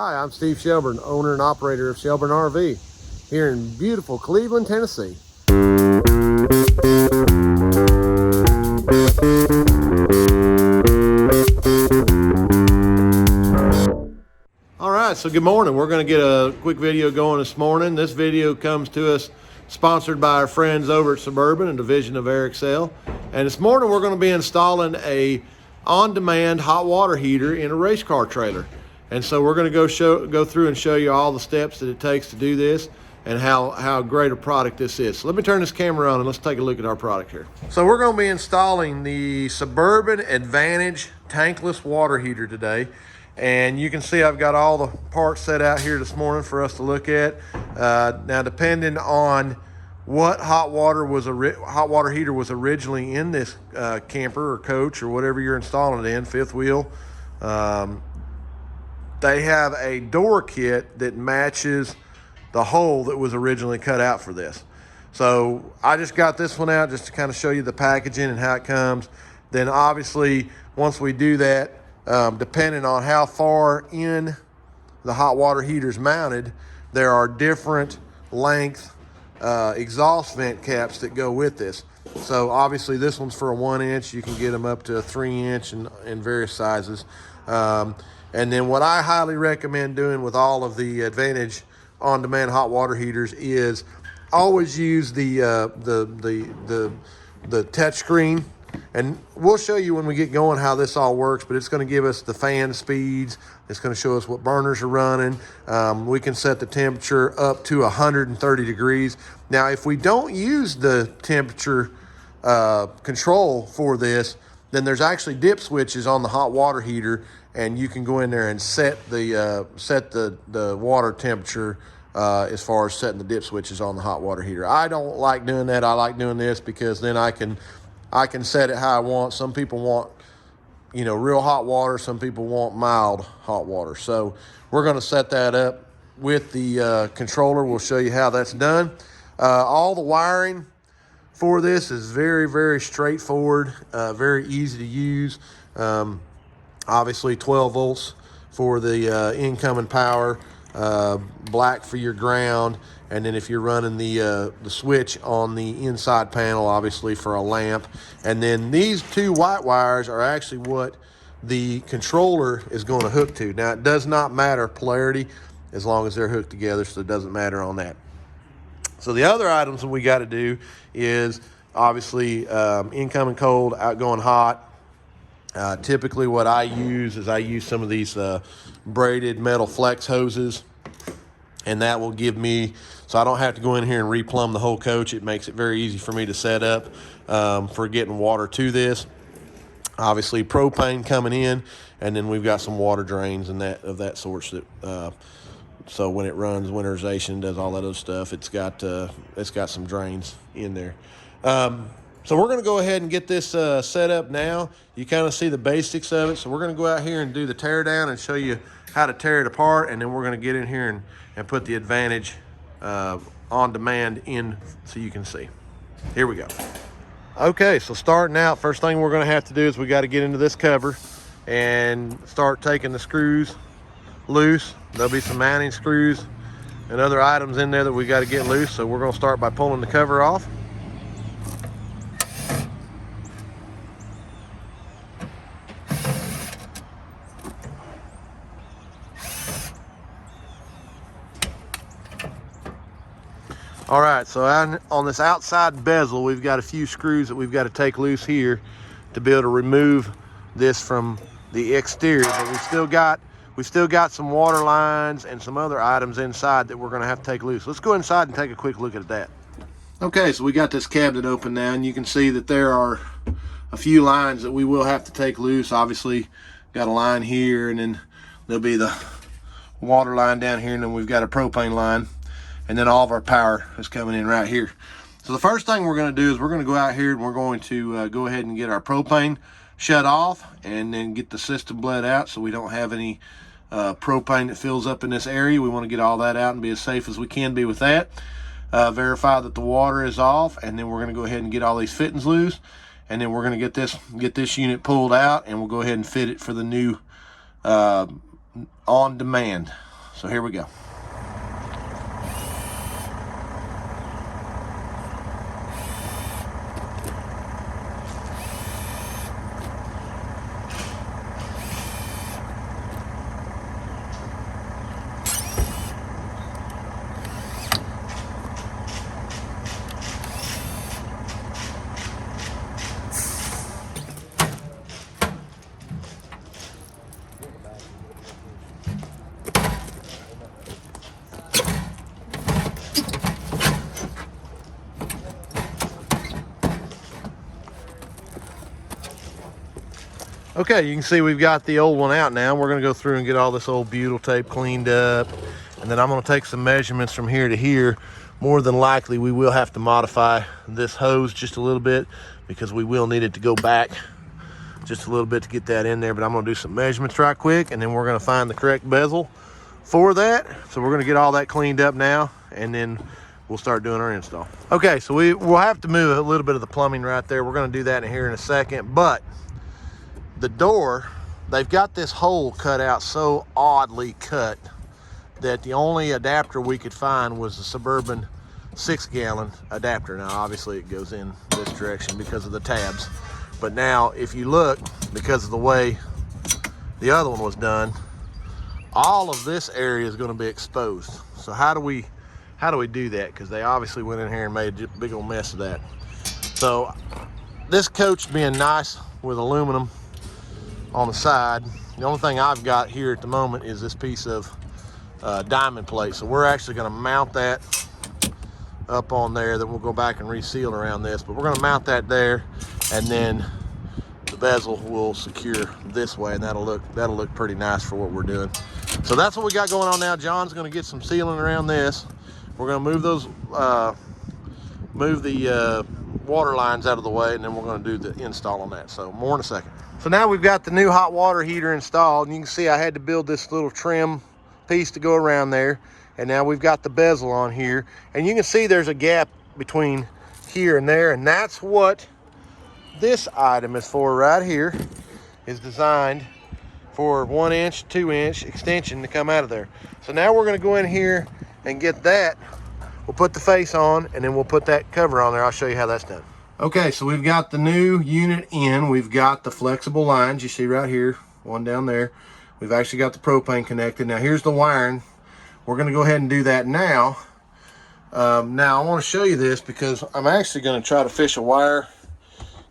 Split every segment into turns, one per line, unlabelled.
Hi, I'm Steve Shelburne, owner and operator of Shelburne RV here in beautiful Cleveland, Tennessee. All right, so good morning. We're going to get a quick video going this morning. This video comes to us sponsored by our friends over at Suburban, a division of Airxcel. And this morning we're going to be installing a on-demand hot water heater in a race car trailer. And so we're going to go through and show you all the steps that it takes to do this and how great a product this is. So let me turn this camera on and let's take a look at our product here. So we're going to be installing the Suburban Advantage tankless water heater today. And you can see I've got all the parts set out here this morning for us to look at. Now, depending on what hot water heater was originally in this camper or coach or whatever you're installing it in, fifth wheel, they have a door kit that matches the hole that was originally cut out for this. So I just got this one out just to kind of show you the packaging and how it comes. Then obviously, once we do that, depending on how far in the hot water heater's mounted, there are different length exhaust vent caps that go with this. So obviously this one's for a 1-inch. You can get them up to a 3-inch in various sizes. And then what I highly recommend doing with all of the Advantage on-demand hot water heaters is always use the touch screen. And we'll show you when we get going how this all works, but it's going to give us the fan speeds. It's going to show us what burners are running. We can set the temperature up to 130 degrees. Now, if we don't use the temperature control for this, then there's actually dip switches on the hot water heater, and you can go in there and set the water temperature as far as setting the dip switches on the hot water heater. I don't like doing that. I like doing this because then I can set it how I want. Some people want, real hot water. Some people want mild hot water. So we're going to set that up with the controller. We'll show you how that's done. All the wiring for this is very, very straightforward, very easy to use. Obviously 12 volts for the incoming power, black for your ground, and then if you're running the switch on the inside panel, obviously for a lamp. And then these two white wires are actually what the controller is going to hook to. Now, it does not matter polarity as long as they're hooked together, so it doesn't matter on that. So the other items that we got to do is obviously incoming cold, outgoing hot. Typically what I use is I use some of these braided metal flex hoses, and that will give me, so I don't have to go in here and replumb the whole coach. It makes it very easy for me to set up for getting water to this. Obviously propane coming in, and then we've got some water drains and that sort. So when it runs winterization, does all that other stuff, it's got some drains in there. So we're going to go ahead and get this set up now. You kind of see the basics of it. So we're going to go out here and do the tear down and show you how to tear it apart. And then we're going to get in here and put the Advantage on demand in so you can see. Here we go. Okay, so starting out, first thing we're going to have to do is we got to get into this cover and start taking the screws loose. There'll be some mounting screws and other items in there that we got to get loose. So we're going to start by pulling the cover off. All right, so on this outside bezel, we've got a few screws that we've got to take loose here to be able to remove this from the exterior. But we still got some water lines and some other items inside that we're going to have to take loose. Let's go inside and take a quick look at that. Okay, so we got this cabinet open now, and you can see that there are a few lines that we will have to take loose. Obviously, got a line here, and then there'll be the water line down here, and then we've got a propane line. And then all of our power is coming in right here. So the first thing we're going to do is we're going to go out here and we're going to go ahead and get our propane shut off and then get the system bled out so we don't have any propane that fills up in this area. We want to get all that out and be as safe as we can be with that. Verify that the water is off, and then we're going to go ahead and get all these fittings loose, and then we're going to get this unit pulled out, and we'll go ahead and fit it for the new on demand So here we go. Okay, you can see we've got the old one out now. We're gonna go through and get all this old butyl tape cleaned up. And then I'm gonna take some measurements from here to here. More than likely, we will have to modify this hose just a little bit because we will need it to go back just a little bit to get that in there. But I'm gonna do some measurements right quick, and then we're gonna find the correct bezel for that. So we're gonna get all that cleaned up now, and then we'll start doing our install. Okay, so we'll have to move a little bit of the plumbing right there. We're gonna do that in here in a second, but the door, they've got this hole cut out so oddly cut that the only adapter we could find was the Suburban 6-gallon adapter. Now, obviously it goes in this direction because of the tabs. But now, if you look, because of the way the other one was done, all of this area is gonna be exposed. So how do we do that? Because they obviously went in here and made a big old mess of that. So this coach being nice with aluminum on the side, the only thing I've got here at the moment is this piece of diamond plate. So we're actually going to mount that up on there. Then we'll go back and reseal around this, but we're going to mount that there, and then the bezel will secure this way, and that'll look pretty nice for what we're doing. So that's what we got going on now. John's going to get some sealing around this. We're going to move those move the water lines out of the way, and then we're going to do the install on that. So more in a second. So now we've got the new hot water heater installed, and you can see I had to build this little trim piece to go around there, and now we've got the bezel on here, and you can see there's a gap between here and there, and that's what this item is for right here. Is designed for 1-inch, 2-inch extension to come out of there. So now we're going to go in here and get that. We'll put the face on, and then we'll put that cover on there. I'll show you how that's done. Okay, so we've got the new unit in. We've got the flexible lines you see right here, one down there. We've actually got the propane connected. Now here's the wiring. We're gonna go ahead and do that now. Now I wanna show you this because I'm actually gonna try to fish a wire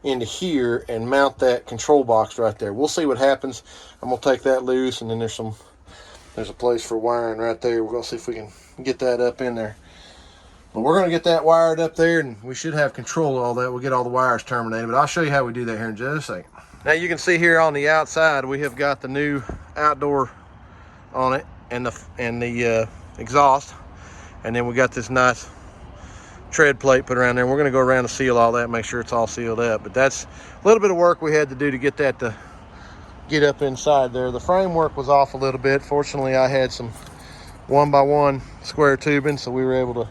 into here and mount that control box right there. We'll see what happens. I'm gonna take that loose, and then there's a place for wiring right there. We're gonna see if we can get that up in there. But we're gonna get that wired up there, and we should have control of all that. We'll get all the wires terminated, but I'll show you how we do that here in just a second. Now you can see here on the outside, we have got the new outdoor on it and the exhaust. And then we got this nice tread plate put around there. We're gonna go around and seal all that, make sure it's all sealed up. But that's a little bit of work we had to do to get that to get up inside there. The framework was off a little bit. Fortunately, I had some 1x1 square tubing, so we were able to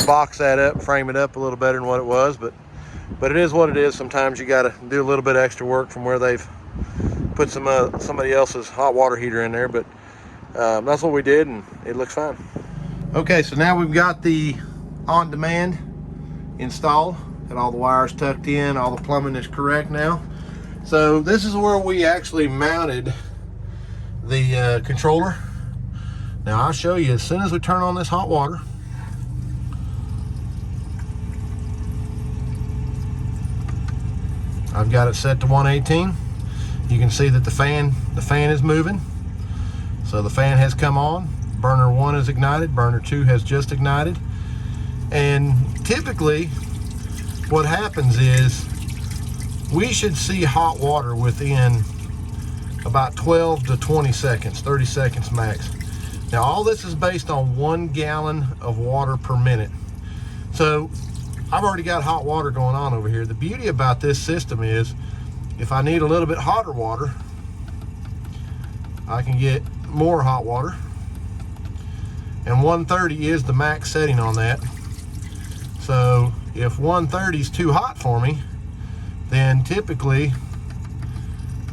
box that up, frame it up a little better than what it was, but it is what it is. Sometimes you got to do a little bit of extra work from where they've put somebody else's hot water heater in there, but that's what we did, and it looks fine. Okay, so now we've got the on-demand installed, got all the wires tucked in, all the plumbing is correct now. So this is where we actually mounted the controller. Now I'll show you as soon as we turn on this hot water. I've got it set to 118. You can see that the fan is moving. So the fan has come on. Burner 1 is ignited. Burner 2 has just ignited. And typically what happens is we should see hot water within about 12 to 20 seconds, 30 seconds max. Now all this is based on 1 gallon of water per minute. So I've already got hot water going on over here. The beauty about this system is if I need a little bit hotter water, I can get more hot water. And 130 is the max setting on that. So if 130 is too hot for me, then typically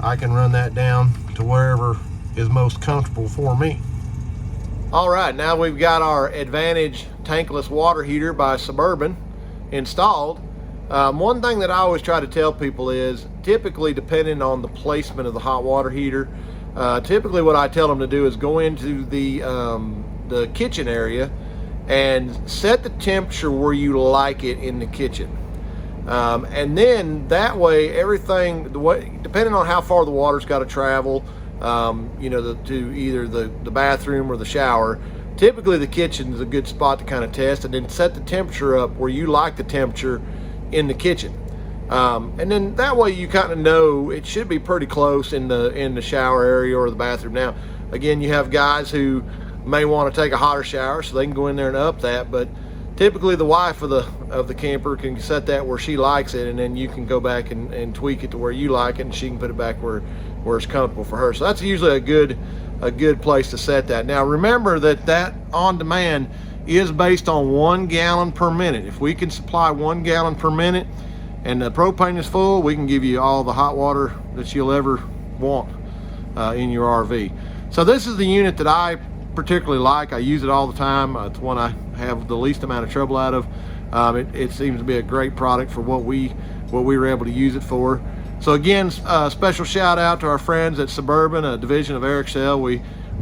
I can run that down to wherever is most comfortable for me. All right, now we've got our Advantage tankless water heater by Suburban installed. One thing that I always try to tell people is, typically depending on the placement of the hot water heater, typically what I tell them to do is go into the kitchen area and set the temperature where you like it in the kitchen. And then that way, everything, depending on how far the water's got to travel, you know, to either the bathroom or the shower, typically the kitchen is a good spot to kind of test, and then set the temperature up where you like the temperature in the kitchen. And then that way you kind of know it should be pretty close in the shower area or the bathroom. Now, again, you have guys who may want to take a hotter shower, so they can go in there and up that, but typically the wife of the camper can set that where she likes it, and then you can go back and tweak it to where you like it, and she can put it back where it's comfortable for her. So that's usually a good place to set that. Now remember that on demand is based on 1 gallon per minute. If we can supply 1 gallon per minute and the propane is full, we can give you all the hot water that you'll ever want in your RV. So this is the unit that I particularly like. I use it all the time. It's one I have the least amount of trouble out of. It seems to be a great product for what we were able to use it for. So again, special shout out to our friends at Suburban, a division of Airxcel.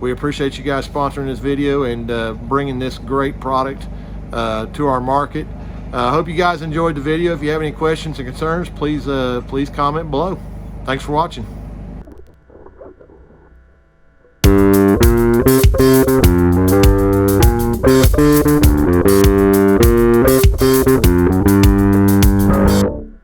We appreciate you guys sponsoring this video and bringing this great product to our market. I hope you guys enjoyed the video. If you have any questions or concerns, please comment below. Thanks for watching.